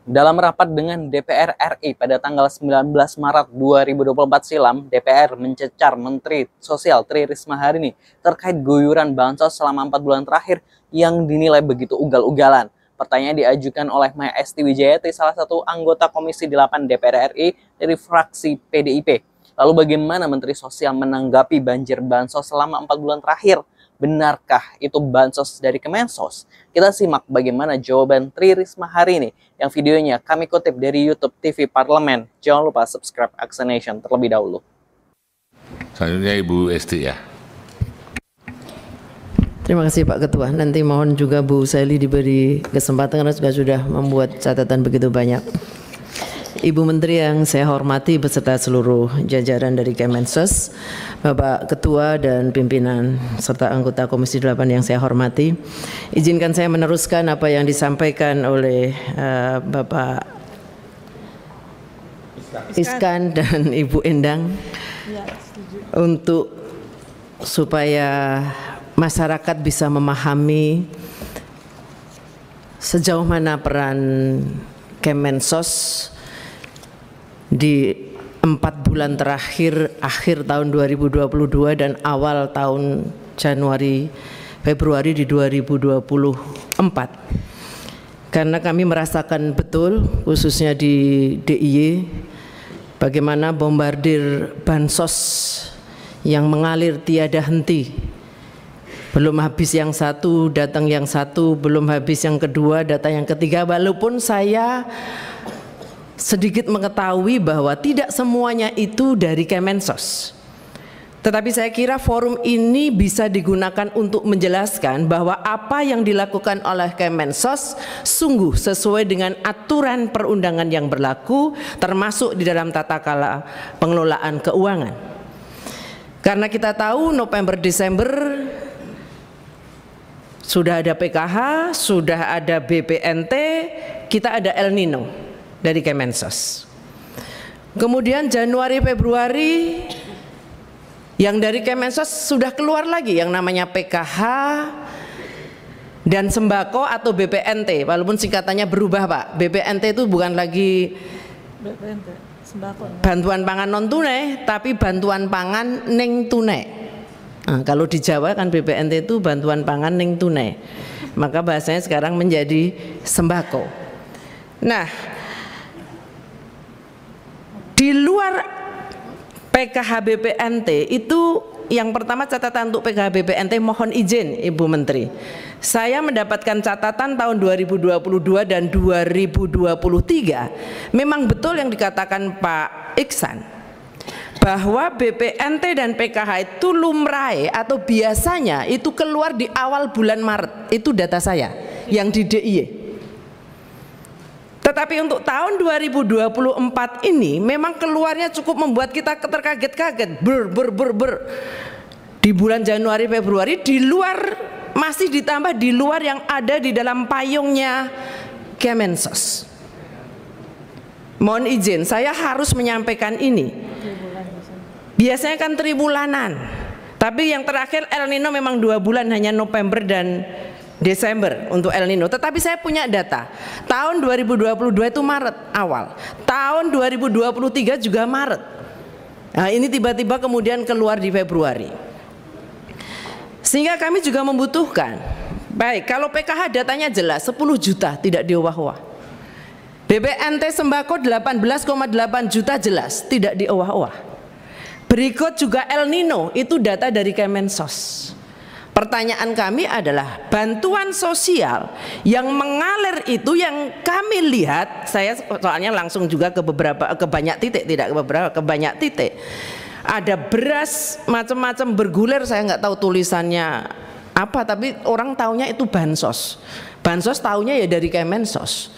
Dalam rapat dengan DPR RI pada tanggal 19 Maret 2024 silam, DPR mencecar Menteri Sosial Tri Risma hari ini terkait guyuran bansos selama 4 bulan terakhir yang dinilai begitu ugal-ugalan. Pertanyaan diajukan oleh Maya Esti Wijayati, salah satu anggota Komisi 8 DPR RI dari fraksi PDIP. Lalu bagaimana Menteri Sosial menanggapi banjir bansos selama 4 bulan terakhir? Benarkah itu bansos dari Kemensos? Kita simak bagaimana jawaban Tri Risma hari ini, yang videonya kami kutip dari YouTube TV Parlemen. Jangan lupa subscribe Action Nation terlebih dahulu. Selanjutnya Ibu Esti ya. Terima kasih Pak Ketua. Nanti mohon juga Bu Sally diberi kesempatan karena juga sudah membuat catatan begitu banyak. Ibu Menteri yang saya hormati beserta seluruh jajaran dari Kemensos, Bapak Ketua dan pimpinan serta anggota Komisi 8 yang saya hormati, izinkan saya meneruskan apa yang disampaikan oleh Bapak Iskan dan Ibu Endang untuk supaya masyarakat bisa memahami sejauh mana peran Kemensos di 4 bulan terakhir akhir tahun 2022 dan awal tahun Februari di 2024. Karena kami merasakan betul khususnya di DIY bagaimana bombardir bansos yang mengalir tiada henti. Belum habis yang satu, datang yang satu, belum habis yang kedua, datang yang ketiga. Walaupun saya sedikit mengetahui bahwa tidak semuanya itu dari Kemensos. Tetapi saya kira forum ini bisa digunakan untuk menjelaskan bahwa apa yang dilakukan oleh Kemensos sungguh sesuai dengan aturan perundangan yang berlaku, termasuk di dalam tata kelola pengelolaan keuangan. Karena kita tahu November Desember sudah ada PKH, sudah ada BPNT, kita ada El Nino dari Kemensos. Kemudian Januari Februari yang dari Kemensos sudah keluar lagi yang namanya PKH dan sembako atau BPNT, walaupun singkatannya berubah Pak. BPNT itu bukan lagi bantuan pangan non tunai, tapi bantuan pangan ning tunai. Nah, kalau di Jawa kan BPNT itu bantuan pangan ning tunai, maka bahasanya sekarang menjadi sembako. Nah, di luar PKH BPNT itu yang pertama catatan untuk PKH BPNT, mohon izin Ibu Menteri, saya mendapatkan catatan tahun 2022 dan 2023 memang betul yang dikatakan Pak Iksan bahwa BPNT dan PKH itu lumrah atau biasanya itu keluar di awal bulan Maret, itu data saya yang di DIY. Tetapi untuk tahun 2024 ini memang keluarnya cukup membuat kita terkaget-kaget. Di bulan Januari Februari di luar, masih ditambah di luar yang ada di dalam payungnya Kemensos. Mohon izin, saya harus menyampaikan ini. Biasanya kan tribulanan, tapi yang terakhir El Nino memang 2 bulan, hanya November dan Desember untuk El Nino. Tetapi saya punya data tahun 2022 itu Maret awal, tahun 2023 juga Maret. Nah, ini tiba-tiba kemudian keluar di Februari, sehingga kami juga membutuhkan, baik kalau PKH datanya jelas 10 juta tidak diowah-owah, BPNT sembako 18,8 juta jelas tidak diowah-owah. Berikut juga El Nino, itu data dari Kemensos. Pertanyaan kami adalah bantuan sosial yang mengalir itu yang kami lihat, saya soalnya langsung juga ke banyak titik, tidak ke beberapa, ke banyak titik. Ada beras macam-macam bergulir, saya nggak tahu tulisannya apa, tapi orang taunya itu bansos. Bansos taunya ya dari Kemensos.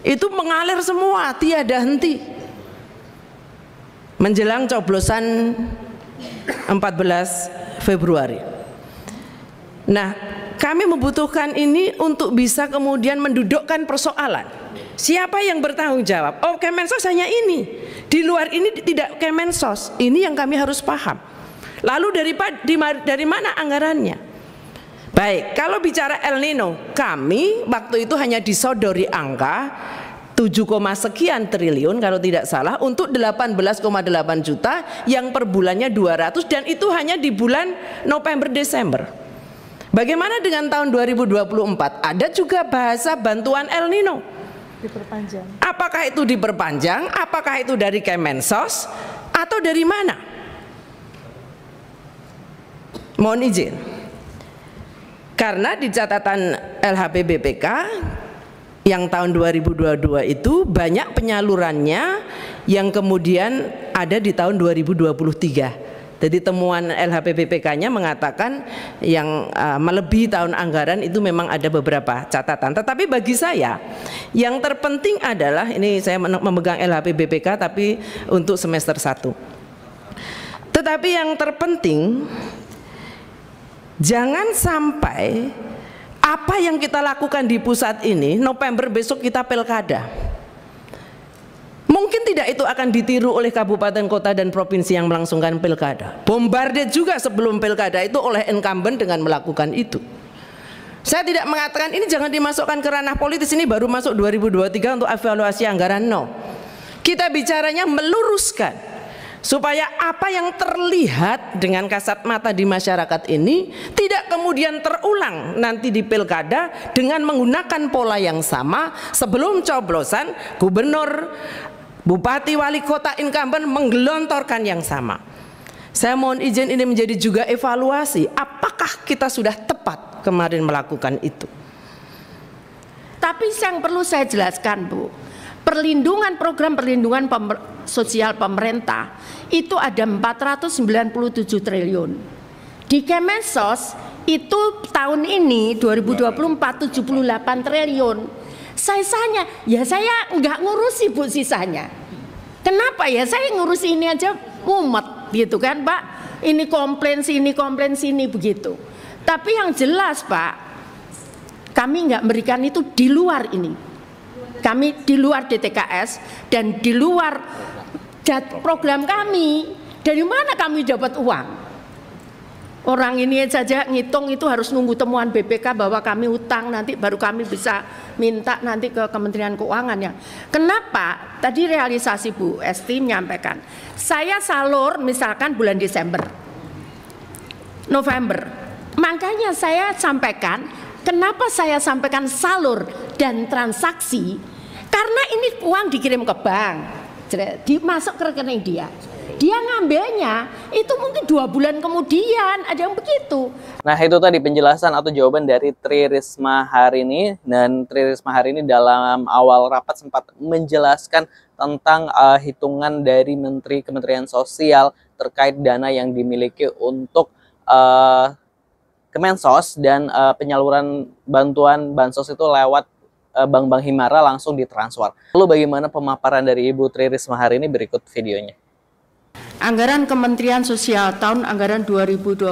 Itu mengalir semua, tiada henti. Menjelang coblosan 14 Februari. Nah, kami membutuhkan ini untuk bisa kemudian mendudukkan persoalan. Siapa yang bertanggung jawab? Oh, Kemensos hanya ini. Di luar ini tidak Kemensos. Ini yang kami harus paham. Lalu dari mana anggarannya? Baik, kalau bicara El Nino, kami waktu itu hanya disodori angka 7, sekian triliun kalau tidak salah untuk 18,8 juta yang per bulannya 200, dan itu hanya di bulan November Desember. Bagaimana dengan tahun 2024? Ada juga bahasa bantuan El Nino. Diperpanjang. Apakah itu diperpanjang? Apakah itu dari Kemensos atau dari mana? Mohon izin. Karena di catatan LHPBPK yang tahun 2022 itu banyak penyalurannya yang kemudian ada di tahun 2023. Jadi temuan LHPBPK-nya mengatakan yang melebihi tahun anggaran itu memang ada beberapa catatan. Tetapi bagi saya yang terpenting adalah, ini saya memegang LHPBPK tapi untuk semester 1. Tetapi yang terpenting, jangan sampai apa yang kita lakukan di pusat ini, November besok kita pilkada. Mungkin tidak itu akan ditiru oleh kabupaten, kota, dan provinsi yang melangsungkan pilkada. Bombardir juga sebelum pilkada itu oleh incumbent dengan melakukan itu. Saya tidak mengatakan ini jangan dimasukkan ke ranah politis, ini baru masuk 2023 untuk evaluasi anggaran, no. Kita bicaranya meluruskan supaya apa yang terlihat dengan kasat mata di masyarakat ini tidak kemudian terulang nanti di pilkada dengan menggunakan pola yang sama. Sebelum coblosan, gubernur, bupati, wali kota, incumbent menggelontorkan yang sama. Saya mohon izin ini menjadi juga evaluasi, apakah kita sudah tepat kemarin melakukan itu. Tapi yang perlu saya jelaskan, Bu, perlindungan, program perlindungan sosial pemerintah itu ada 497 triliun. Di Kemensos itu tahun ini 2024 78 triliun. Sisanya ya saya nggak ngurusi, Bu, sisanya. Kenapa ya? Saya ngurus ini aja mumet gitu kan, Pak. Ini komplain sini begitu. Tapi yang jelas, Pak, kami nggak memberikan itu di luar ini. Kami di luar DTKS dan di luar program kami. Dari mana kami dapat uang? Orang ini saja ngitung itu harus nunggu temuan BPK bahwa kami utang, nanti baru kami bisa minta nanti ke Kementerian Keuangan ya. Kenapa? Tadi realisasi Bu Esti menyampaikan, saya salur misalkan bulan Desember, November. Makanya saya sampaikan, kenapa saya sampaikan salur dan transaksi? Karena ini uang dikirim ke bank, dimasuk ke rekening dia. Dia ngambilnya itu mungkin 2 bulan kemudian, ada yang begitu. Nah, itu tadi penjelasan atau jawaban dari Tri Risma hari ini. Dan Tri Risma hari ini dalam awal rapat sempat menjelaskan tentang hitungan dari Menteri Kementerian Sosial terkait dana yang dimiliki untuk Kemensos dan penyaluran bantuan bansos itu lewat bank-bank Himbara langsung ditransfer. Lalu bagaimana pemaparan dari Ibu Tri Risma hari ini? Berikut videonya. Anggaran Kementerian Sosial tahun anggaran 2023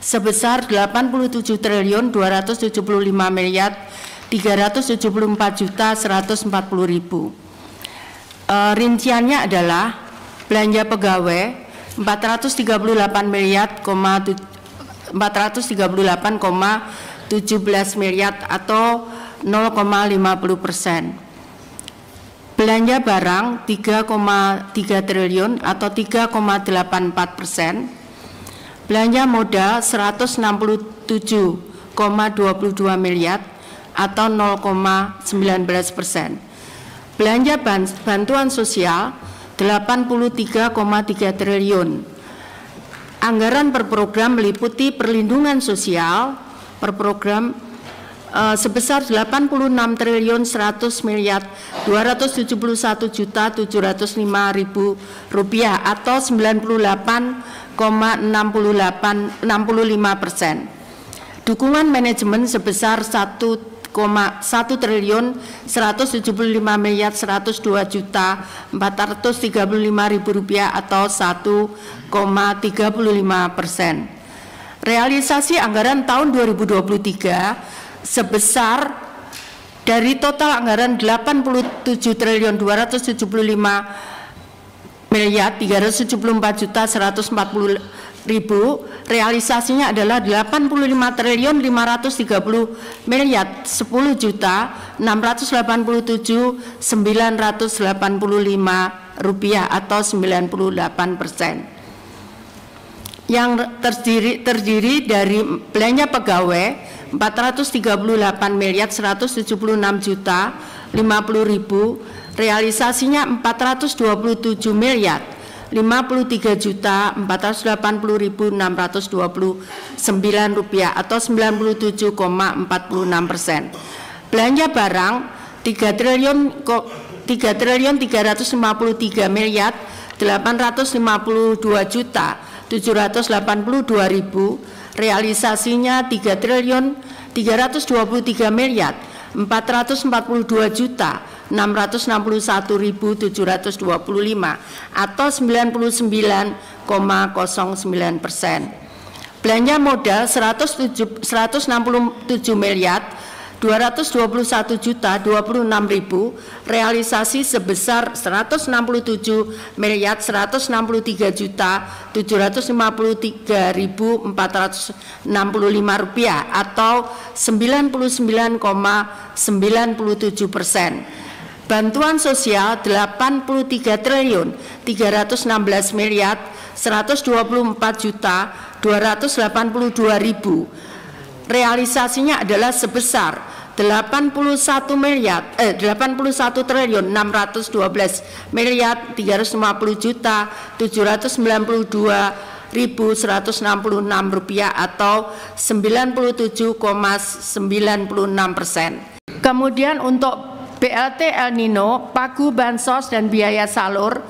sebesar 87 triliun 275 miliar 374 juta 140 ribu. Rinciannya adalah belanja pegawai 438 miliar 438,17 miliar atau 0,50%. Belanja barang 3,3 triliun atau 3,84%. Belanja modal 167,22 miliar atau 0,19%. Belanja bantuan sosial 83,3 triliun. Anggaran per program meliputi perlindungan sosial per program sebesar 86 triliun 100 miliar 271 juta 705 ribu rupiah atau 98,65%. Dukungan manajemen sebesar 1,1 triliun 175 miliar 102 juta 435 ribu rupiah atau 1,35%. Realisasi anggaran tahun 2023 sebesar dari total anggaran 87 triliun 275 miliar 374 juta 140 realisasinya adalah 85.530 miliar 10.687.985 rupiah atau 98%. Yang terdiri dari belanja pegawai 438 miliar 176 juta 50.000, realisasinya 427 miliar 53 juta 480.629 rupiah atau 97,46%. Belanja barang 3.353 miliar 852 juta 782.000, realisasinya 3.323 miliar 442 juta 661.725 atau 99,09%. Belanja modal 167 miliar 221 juta 26.000, realisasi sebesar 167 miliar 163 juta 753.465 rupiah atau 99,97%. Bantuan sosial 83 triliun 316 miliar 124 juta 282.000, realisasinya adalah sebesar 81 triliun 612 miliar 350 juta 792.166 rupiah atau 97,96%. Kemudian untuk BLT El Nino, pagu, bansos dan biaya salur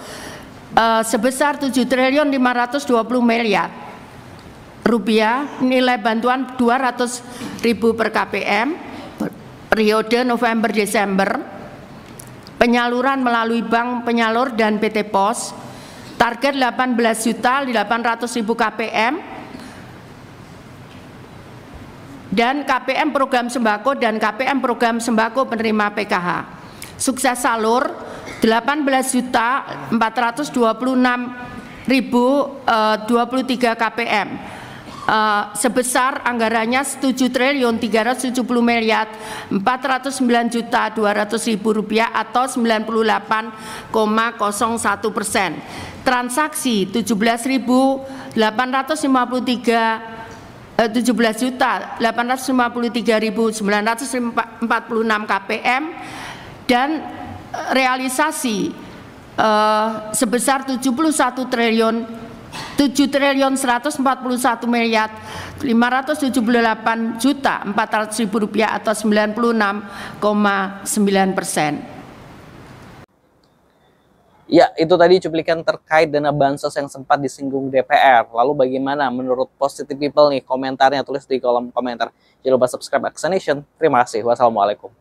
sebesar 7 triliun 520 miliar rupiah, nilai bantuan 200.000 per KPM periode November-Desember, penyaluran melalui bank penyalur dan PT Pos, target 18.800.000 KPM, dan KPM program sembako dan KPM program sembako penerima PKH. Sukses salur 18.426.023 KPM. Sebesar anggarannya 7 triliun 370 miliar 409 juta 200.000 rupiah atau 98,01%. Transaksi 17.853 17.853.946 KPM dan realisasi sebesar 7 triliun 141 miliar 578 juta 400.000 rupiah atau 96,9%. Ya, itu tadi cuplikan terkait dana bansos yang sempat disinggung DPR. Lalu bagaimana menurut Positive People nih komentarnya? Tulis di kolom komentar. Jangan lupa subscribe Action Nation. Terima kasih. Wassalamualaikum.